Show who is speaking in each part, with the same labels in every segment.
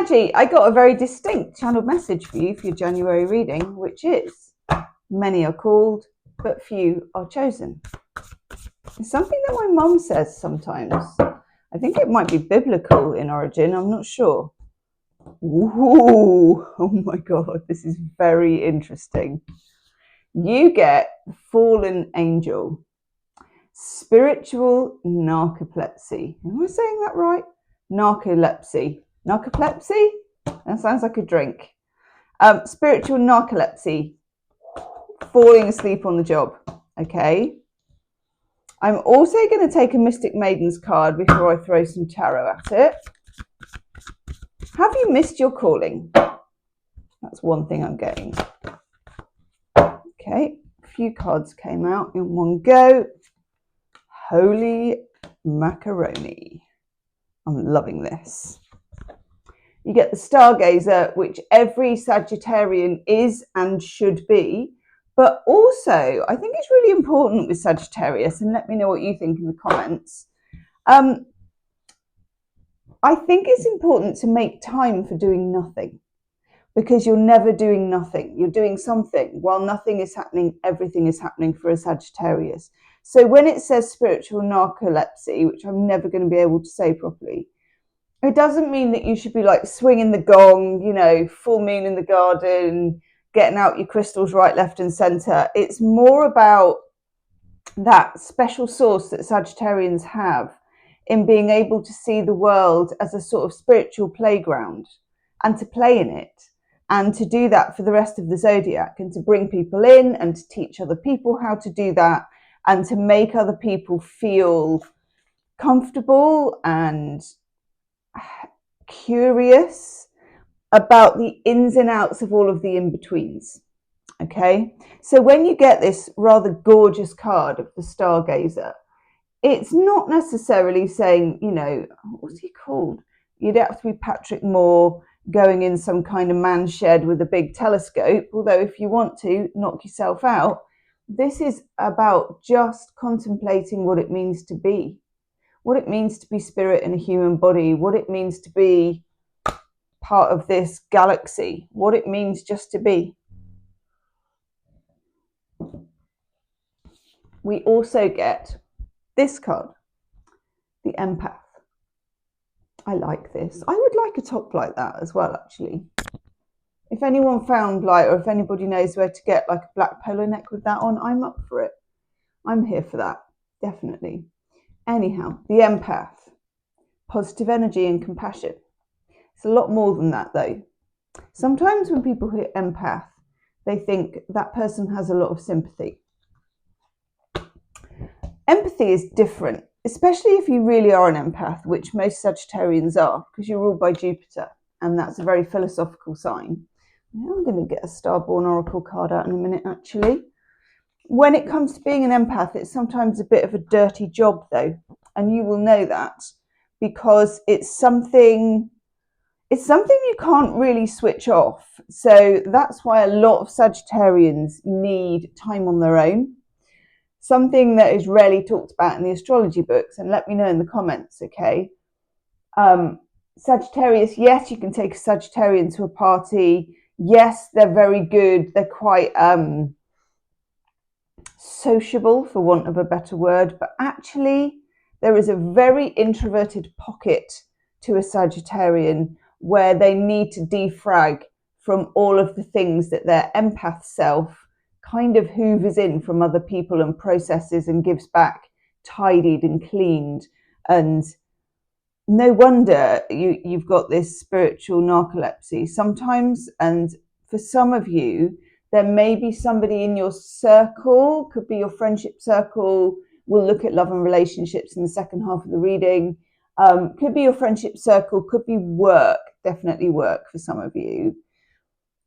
Speaker 1: actually, I got a very distinct channeled message for you for your January reading, which is, many are called, but few are chosen. It's something that my mum says sometimes. I think it might be biblical in origin, I'm not sure. Ooh, oh my God, this is very interesting. You get fallen angel, spiritual narcolepsy. Am I saying that right? Narcolepsy. Narcolepsy? That sounds like a drink. Spiritual narcolepsy, falling asleep on the job. Okay. I'm also going to take a Mystic Maidens card before I throw some tarot at it. Have you missed your calling? That's one thing I'm getting. Okay, a few cards came out in one go. Holy macaroni. I'm loving this. You get the stargazer, which every Sagittarian is and should be. But also, I think it's really important with Sagittarius, and let me know what you think in the comments. I think it's important to make time for doing nothing, because you're never doing nothing. You're doing something. While nothing is happening, everything is happening for a Sagittarius. So when it says spiritual narcolepsy, which I'm never going to be able to say properly, it doesn't mean that you should be like swinging the gong, you know, full moon in the garden, getting out your crystals right, left and centre. It's more about that special source that Sagittarians have in being able to see the world as a sort of spiritual playground and to play in it, and to do that for the rest of the zodiac, and to bring people in and to teach other people how to do that, and to make other people feel comfortable and curious about the ins and outs of all of the in-betweens. Okay, so when you get this rather gorgeous card of the stargazer, it's not necessarily saying, you know, what's he called? You'd have to be Patrick Moore going in some kind of man shed with a big telescope, although if you want to knock yourself out, this is about just contemplating what it means to be, what it means to be spirit in a human body, what it means to be part of this galaxy, what it means just to be. We also get this card, the empath. I like this. I would like a top like that as well, actually. If anyone found like, or if anybody knows where to get like a black polo neck with that on, I'm up for it. I'm here for that, definitely. Anyhow, the empath, positive energy and compassion. It's a lot more than that though. Sometimes when people hear empath, they think that person has a lot of sympathy. Empathy is different, especially if you really are an empath, which most Sagittarians are, because you're ruled by Jupiter, and that's a very philosophical sign. I'm going to get a Starborn Oracle card out in a minute, actually. When it comes to being an empath, it's sometimes a bit of a dirty job, though, and you will know that because it's something you can't really switch off. So that's why a lot of Sagittarians need time on their own. Something that is rarely talked about in the astrology books, and let me know in the comments, okay? Sagittarius, yes, you can take a Sagittarian to a party. Yes, they're very good. They're quite sociable, for want of a better word, but actually there is a very introverted pocket to a Sagittarian where they need to defrag from all of the things that their empath self kind of hoovers in from other people and processes and gives back tidied and cleaned. And no wonder you've got this spiritual narcolepsy sometimes. And for some of you, there may be somebody in your circle, could be your friendship circle. We'll look at love and relationships in the second half of the reading. Could be your friendship circle, could be work, definitely work for some of you,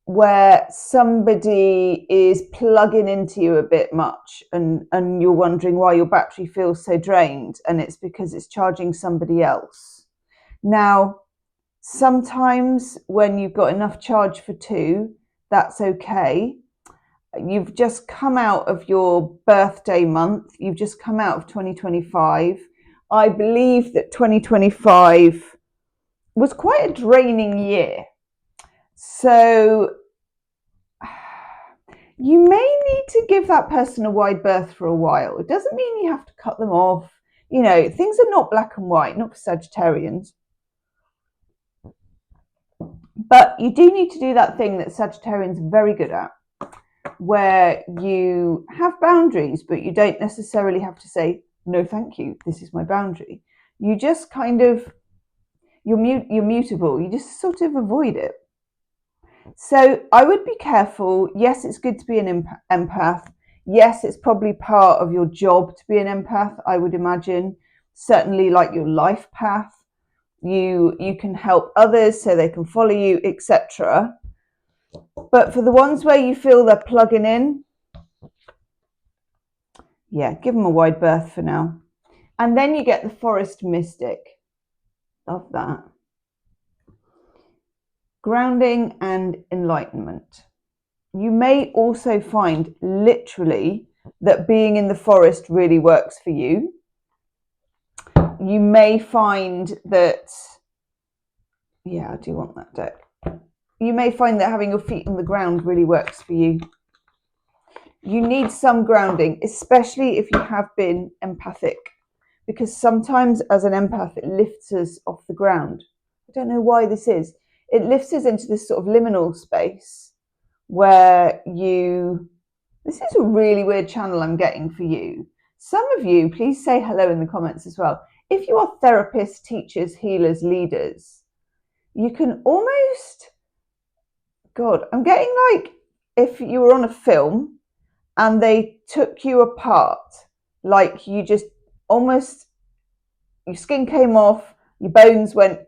Speaker 1: where somebody is plugging into you a bit much, and you're wondering why your battery feels so drained, and it's because it's charging somebody else. Now, sometimes when you've got enough charge for two, that's okay. You've just come out of your birthday month. You've just come out of 2025. I believe that 2025 was quite a draining year. So you may need to give that person a wide berth for a while. It doesn't mean you have to cut them off. You know, things are not black and white, not for Sagittarians. But you do need to do that thing that Sagittarians are very good at, where you have boundaries, but you don't necessarily have to say, no, thank you, this is my boundary. You just kind of, you're mutable. You just sort of avoid it. So I would be careful. Yes, it's good to be an empath. Yes, it's probably part of your job to be an empath, I would imagine. Certainly like your life path. You can help others so they can follow you, etc. But for the ones where you feel they're plugging in, yeah, give them a wide berth for now. And then you get the forest mystic. Love that. Grounding and enlightenment. You may also find literally that being in the forest really works for you. You may find that, yeah, I do want that deck. You may find that having your feet on the ground really works for you. You need some grounding, especially if you have been empathic, because sometimes as an empath, it lifts us off the ground. I don't know why this is. It lifts us into this sort of liminal space where this is a really weird channel I'm getting for you. Some of you, please say hello in the comments as well. If you are therapists, teachers, healers, leaders, you can almost, God, I'm getting like if you were on a film and they took you apart, like you just almost, your skin came off, your bones went,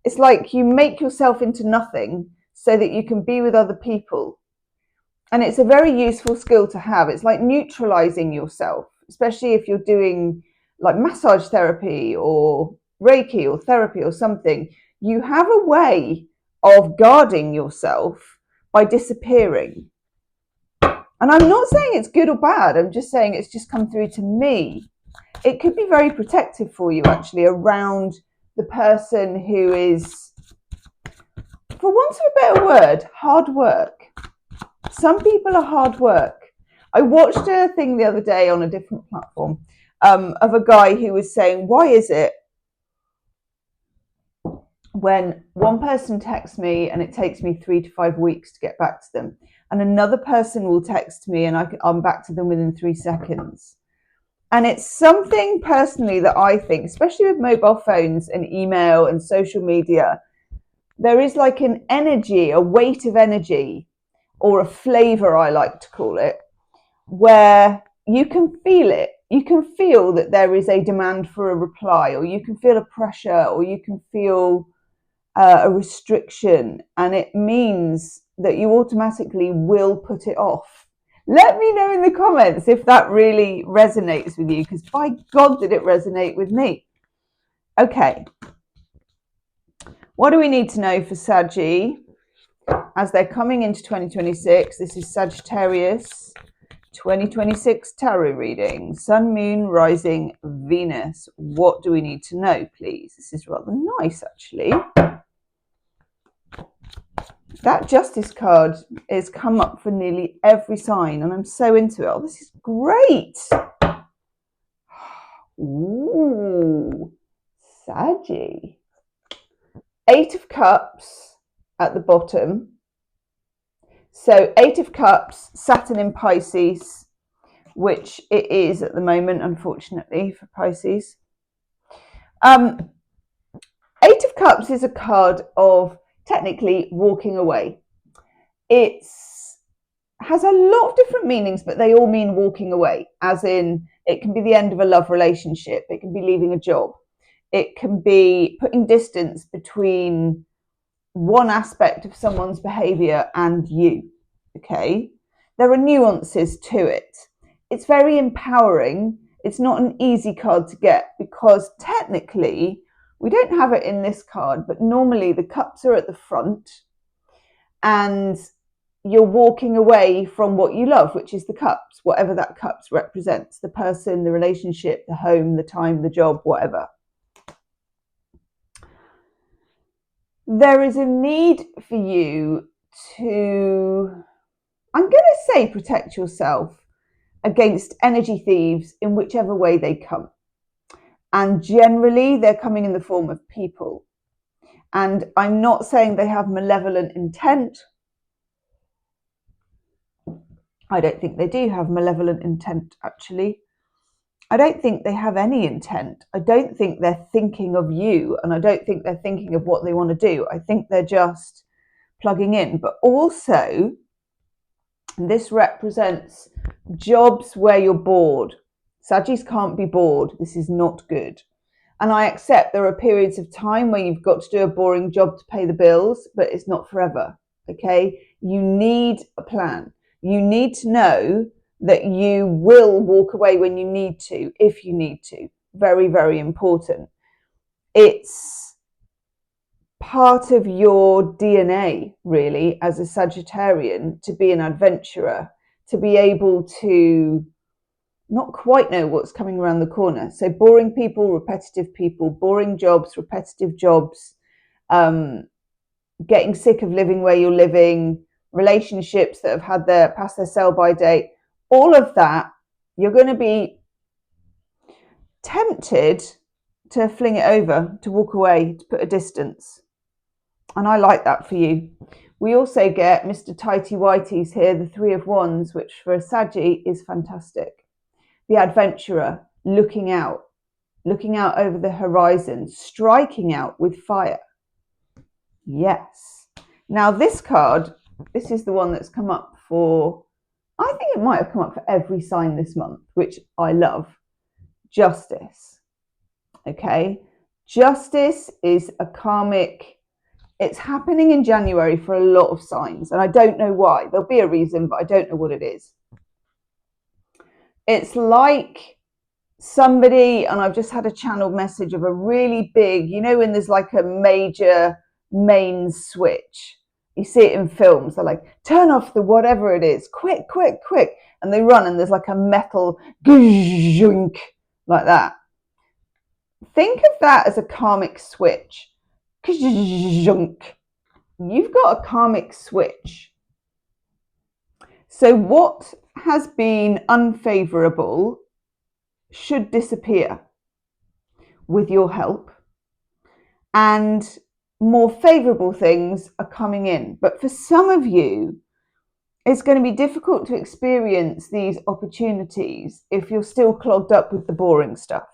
Speaker 1: it's like you make yourself into nothing so that you can be with other people. And it's a very useful skill to have. It's like neutralizing yourself, especially if you're doing like massage therapy or Reiki or therapy or something. You have a way of guarding yourself by disappearing. And I'm not saying it's good or bad. I'm just saying it's just come through to me. It could be very protective for you, actually, around the person who is, for want of a better word, hard work. Some people are hard work. I watched a thing the other day on a different platform of a guy who was saying, why is it when one person texts me and it takes me 3 to 5 weeks to get back to them, and another person will text me and I'm back to them within 3 seconds? And it's something personally that I think, especially with mobile phones and email and social media, there is like an energy, a weight of energy, or a flavor, I like to call it, where you can feel it. You can feel that there is a demand for a reply, or you can feel a pressure, or you can feel a restriction, and it means that you automatically will put it off. Let me know in the comments if that really resonates with you, because by God did it resonate with me. Okay, what do we need to know for Saggy as they're coming into 2026? This is Sagittarius 2026 tarot reading. Sun, Moon, Rising, Venus. What do we need to know, please? This is rather nice, actually. That Justice card is come up for nearly every sign, and I'm so into it. Oh, this is great. Ooh, Saggy. 8 of Cups at the bottom. So 8 of Cups, Saturn in Pisces, which it is at the moment, unfortunately, for Pisces. 8 of Cups is a card of technically walking away. It has a lot of different meanings, but they all mean walking away, as in it can be the end of a love relationship, it can be leaving a job, it can be putting distance between one aspect of someone's behavior and you. Okay, there are nuances to it. It's very empowering. It's not an easy card to get because technically we don't have it in this card, but normally the cups are at the front and you're walking away from what you love, which is the cups, whatever that cups represents, the person, the relationship, the home, the time, the job, whatever. There is a need for you to, I'm going to say, protect yourself against energy thieves in whichever way they come. And generally, they're coming in the form of people. And I'm not saying they have malevolent intent. I don't think they do have malevolent intent, actually. I don't think they have any intent. I don't think they're thinking of you, and I don't think they're thinking of what they want to do. I think they're just plugging in. But also, this represents jobs where you're bored. Saggies can't be bored. This is not good. And I accept there are periods of time where you've got to do a boring job to pay the bills, but it's not forever, okay? You need a plan. You need to know that you will walk away when you need to, if you need to. Very, very important. It's part of your DNA, really, as a Sagittarian, to be an adventurer, to be able to not quite know what's coming around the corner. So boring people, repetitive people, boring jobs, repetitive jobs, getting sick of living where you're living, relationships that have had past their sell-by date, all of that, you're going to be tempted to fling it over, to walk away, to put a distance. And I like that for you. We also get Mr. Tighty Whities here, the Three of Wands, which for a Saggy is fantastic. The adventurer, looking out over the horizon, striking out with fire. Yes. Now this card, this is the one that's come up for, I think it might have come up for every sign this month, which I love. Justice. Okay. Justice is a karmic, it's happening in January for a lot of signs, and I don't know why. There'll be a reason, but I don't know what it is. It's like somebody, and I've just had a channeled message of a really big, you know, when there's like a major main switch, you see it in films, they're like, turn off the whatever it is, quick, quick, quick. And they run and there's like a metal like that. Think of that as a karmic switch. You've got a karmic switch. So what has been unfavorable should disappear with your help, and more favorable things are coming in. But for some of you, it's going to be difficult to experience these opportunities if you're still clogged up with the boring stuff.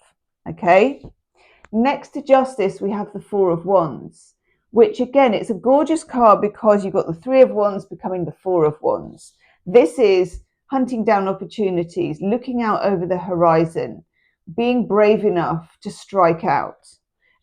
Speaker 1: Okay. Next to Justice, we have the Four of Wands, which again, it's a gorgeous card because you've got the Three of Wands becoming the Four of Wands. This is hunting down opportunities, looking out over the horizon, being brave enough to strike out.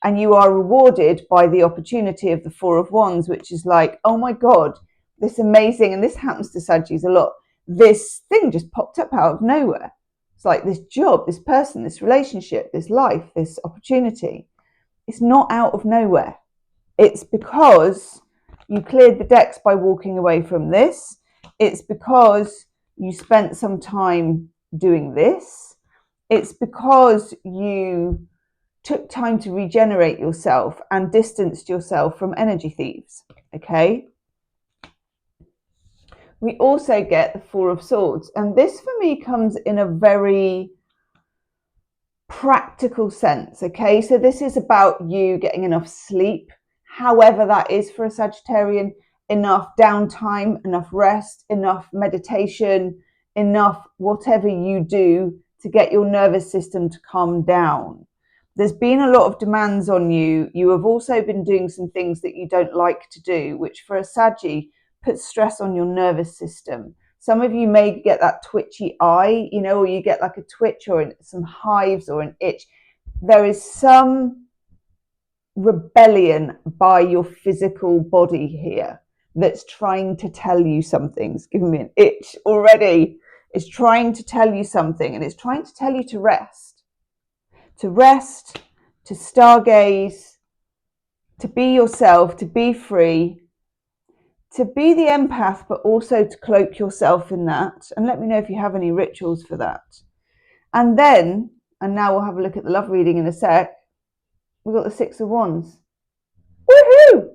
Speaker 1: And you are rewarded by the opportunity of the Four of Wands, which is like, oh my God, this amazing, and this happens to Saggies a lot, this thing just popped up out of nowhere. It's like this job, this person, this relationship, this life, this opportunity. It's not out of nowhere. It's because you cleared the decks by walking away from this. It's because you spent some time doing this. It's because you took time to regenerate yourself and distanced yourself from energy thieves. Okay. We also get the Four of Swords, and this for me comes in a very practical sense. Okay, so this is about you getting enough sleep, however that is for a Sagittarian, enough downtime, enough rest, enough meditation, enough whatever you do to get your nervous system to calm down. There's been a lot of demands on you. You have also been doing some things that you don't like to do, which for a Saggy puts stress on your nervous system. Some of you may get that twitchy eye, you know, or you get like a twitch or some hives or an itch. There is some rebellion by your physical body here that's trying to tell you something. It's giving me an itch already. It's trying to tell you something, and it's trying to tell you to rest, to stargaze, to be yourself, to be free, to be the empath, but also to cloak yourself in that. And let me know if you have any rituals for that. And now we'll have a look at the love reading in a sec. We've got the Six of Wands. Woohoo!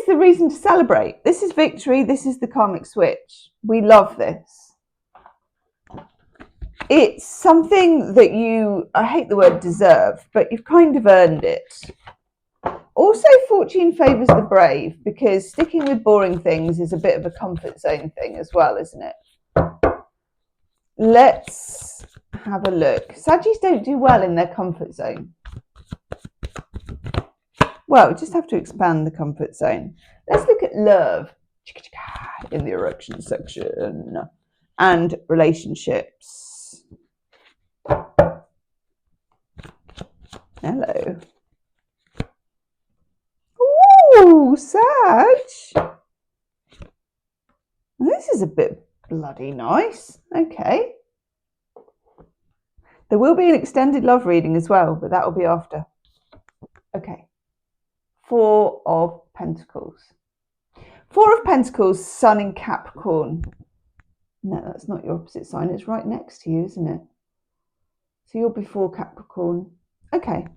Speaker 1: is the reason to celebrate. This is victory. This is the karmic switch. We love this. It's something that you, I hate the word deserve, but you've kind of earned it. Also, fortune favours the brave, because sticking with boring things is a bit of a comfort zone thing as well, isn't it? Let's have a look. Saggies don't do well in their comfort zone. Well, we just have to expand the comfort zone. Let's look at love in the erection section and relationships. Hello. Ooh, Sag. This is a bit bloody nice. Okay. There will be an extended love reading as well, but that will be after. Okay. 4 of Pentacles. 4 of Pentacles, Sun in Capricorn. No, that's not your opposite sign. It's right next to you, isn't it? So you're before Capricorn. Okay.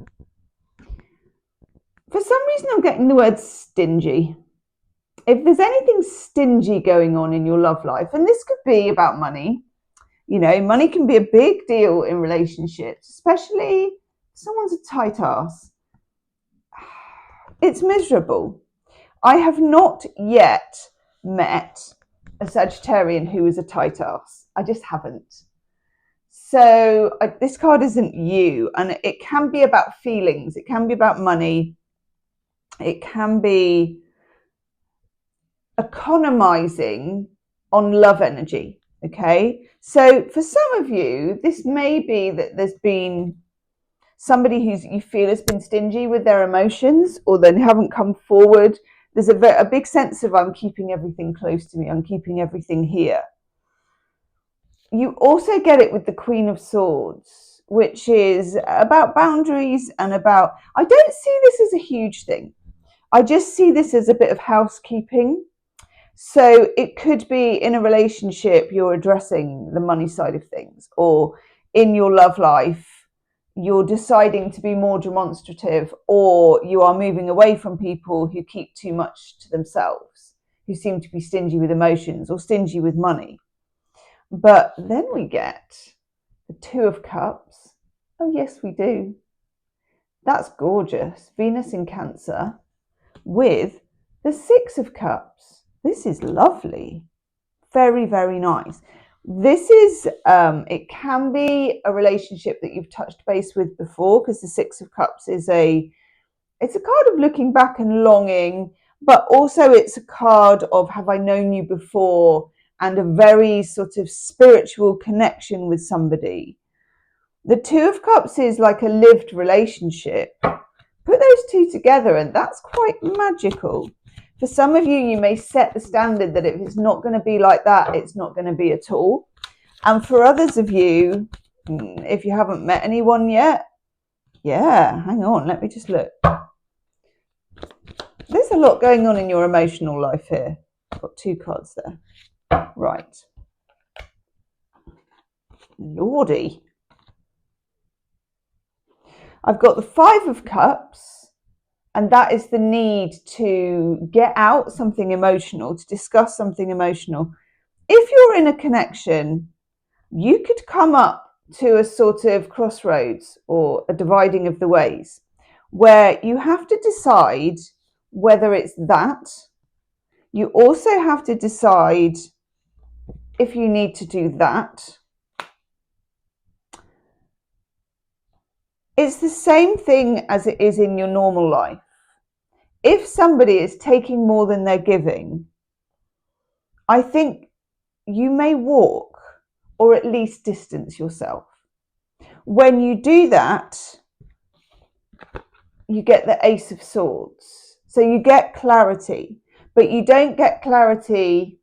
Speaker 1: For some reason, I'm getting the word stingy. If there's anything stingy going on in your love life, and this could be about money, you know, money can be a big deal in relationships, especially if someone's a tight ass. It's miserable. I have not yet met a Sagittarian who is a tight ass. I just haven't. So this card isn't you, and it can be about feelings. It can be about money. It can be economizing on love energy. Okay. So for some of you, this may be that there's been somebody who's you feel has been stingy with their emotions, or they haven't come forward. There's a big sense of I'm keeping everything close to me. I'm keeping everything here. You also get it with the Queen of Swords, which is about boundaries and about, I don't see this as a huge thing. I just see this as a bit of housekeeping. So it could be in a relationship, you're addressing the money side of things, or in your love life, you're deciding to be more demonstrative, or you are moving away from people who keep too much to themselves, who seem to be stingy with emotions or stingy with money. But then we get the 2 of Cups. Oh, yes, we do. That's gorgeous. Venus in Cancer with the 6 of Cups. This is lovely. Very, very nice. This is, it can be a relationship that you've touched base with before, because the 6 of Cups is it's a card of looking back and longing, but also it's a card of have I known you before, and a very sort of spiritual connection with somebody. The 2 of Cups is like a lived relationship. Put those two together and that's quite magical. For some of you, you may set the standard that if it's not going to be like that, it's not going to be at all. And for others of you, if you haven't met anyone yet, yeah, hang on, let me just look. There's a lot going on in your emotional life here. I've got 2 cards there. Right. Lordy. I've got the 5 of Cups, and that is the need to get out something emotional, to discuss something emotional. If you're in a connection, you could come up to a sort of crossroads or a dividing of the ways where you have to decide whether it's that. You also have to decide if you need to do that. It's the same thing as it is in your normal life. If somebody is taking more than they're giving, I think you may walk or at least distance yourself. When you do that, you get the Ace of Swords. So you get clarity, but you don't get clarity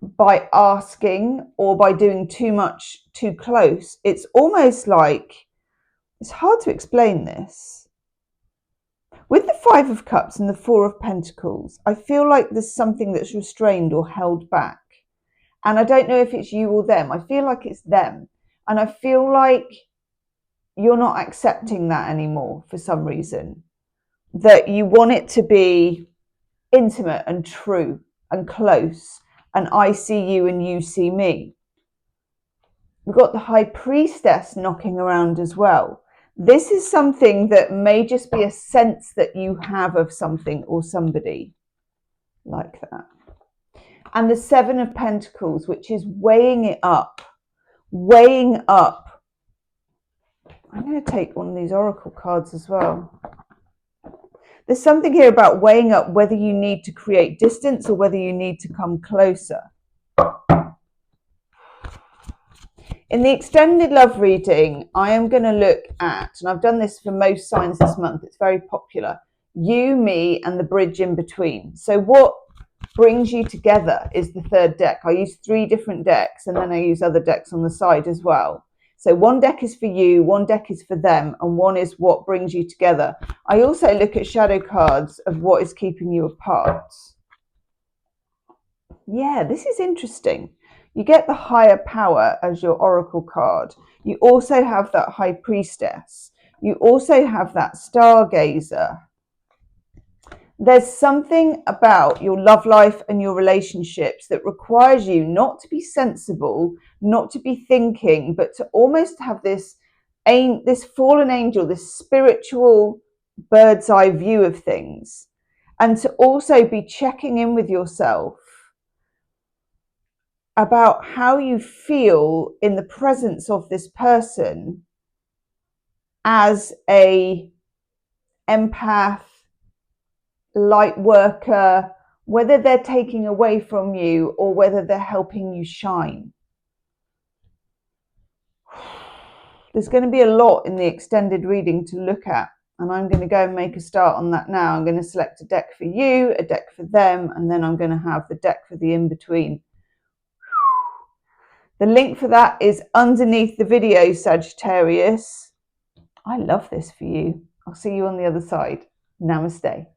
Speaker 1: by asking or by doing too much too close. It's almost like, it's hard to explain this. With the 5 of Cups and the 4 of Pentacles, I feel like there's something that's restrained or held back. And I don't know if it's you or them. I feel like it's them. And I feel like you're not accepting that anymore for some reason. That you want it to be intimate and true and close, and I see you and you see me. We've got the High Priestess knocking around as well. This is something that may just be a sense that you have of something or somebody like that. And the Seven of Pentacles, which is weighing it up. Weighing up. I'm going to take one of these oracle cards as well. There's something here about weighing up whether you need to create distance or whether you need to come closer. In the extended love reading, I am going to look at, and I've done this for most signs this month, it's very popular, you, me, and the bridge in between. So what brings you together is the third deck. I use 3 different decks, and then I use other decks on the side as well. So one deck is for you, one deck is for them, and one is what brings you together. I also look at shadow cards of what is keeping you apart. Yeah, this is interesting. You get the higher power as your oracle card. You also have that High Priestess. You also have that stargazer. There's something about your love life and your relationships that requires you not to be sensible, not to be thinking, but to almost have this fallen angel, this spiritual bird's eye view of things, and to also be checking in with yourself about how you feel in the presence of this person as a empath, light worker, whether they're taking away from you or whether they're helping you shine. There's going to be a lot in the extended reading to look at, and I'm going to go and make a start on that now. I'm going to select a deck for you, a deck for them, and then I'm going to have the deck for the in-between. The link for that is underneath the video, Sagittarius. I love this for you. I'll see you on the other side. Namaste.